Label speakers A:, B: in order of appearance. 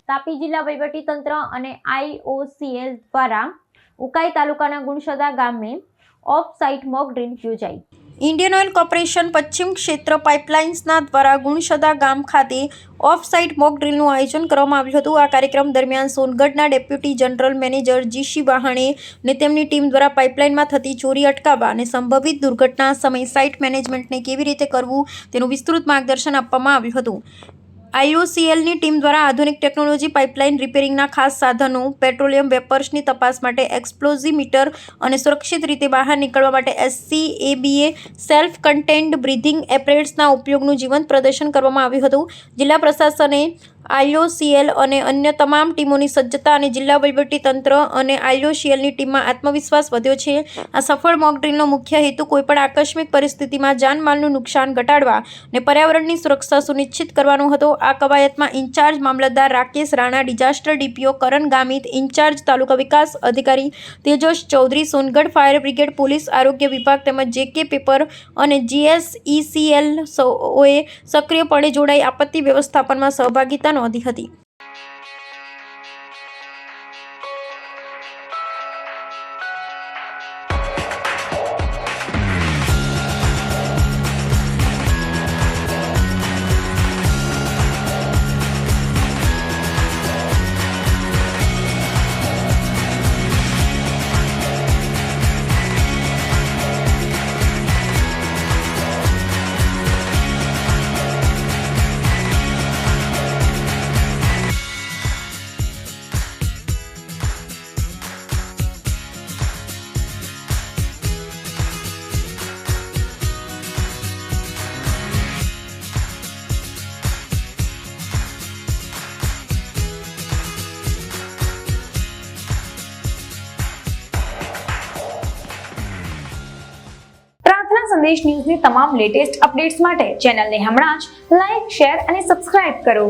A: તાપી જિલ્લા વહીવટીતંત્ર અને IOCL દ્વારા ઉકાઈ તાલુકાના ગુણસદા ગામે ઓફ સાઇટ મોક ડ્રીલ યોજાઈ। ઇન્ડિયન ઓઇલ કોર્પોરેશન પશ્ચિમ ક્ષેત્ર પાઇપલાઇન્સના દ્વારા ગુણસદા ગામ ખાતે ઓફ સાઇટ મોક ડ્રીલનું આયોજન કરવામાં આવ્યું હતું। આ કાર્યક્રમ દરમિયાન સોનગઢના ડેપ્યુટી જનરલ મેનેજર GC વાહાણે અને તેમની ટીમ દ્વારા પાઇપલાઇનમાં થતી ચોરી અટકાવવા અને સંભવિત દુર્ઘટના સમયે સાઇટ મેનેજમેન્ટને કેવી રીતે કરવું તેનું વિસ્તૃત માર્ગદર્શન આપવામાં આવ્યું હતું। IOCLની ટીમ દ્વારા આધુનિક ટેકનોલોજી પાઇપલાઇન રિપેરિંગના ખાસ સાધનો, પેટ્રોલિયમ વેપર્સની તપાસ માટે એક્સપ્લોઝીમીટર અને સુરક્ષિત રીતે બહાર નીકળવા માટે SCABA સેલ્ફ કન્ટેન્ડ બ્રીથિંગ એપરેટ્સના ઉપયોગનું જીવંત પ્રદર્શન કરવામાં આવ્યું હતું। જિલ્લા પ્રશાસને IOCL અને અન્ય તમામ ટીમોની સજ્જતા અને જિલ્લા વહીવટીતંત્ર અને IOCLની ટીમમાં આત્મવિશ્વાસ વધ્યો છે। આ સફળ મોક ડ્રીલનો મુખ્ય હેતુ કોઈપણ આકસ્મિક પરિસ્થિતિમાં જાનમાલનું નુકસાન ઘટાડવા અને પર્યાવરણની સુરક્ષા સુનિશ્ચિત કરવાનો હતો। આ કવાયતમાં ઇન્ચાર્જ મામલતદાર Rakesh Rana, disaster DPO Karan Gamit, in charge taluka વિકાસ અધિકારી Tejas Chaudhari, Songadh fire brigade, police, આરોગ્ય વિભાગ તેમજ JK પેપર અને GSECL સૌએ સક્રિયપણે જોડાઈ આપત્તિ વ્યવસ્થાપનમાં સહભાગિતા નોંધી હતી।
B: સંદેશ ન્યૂઝની તમામ લેટેસ્ટ અપડેટ્સ માટે ચેનલને હમણાં જ લાઈક, શેર અને સબસ્ક્રાઇબ કરો।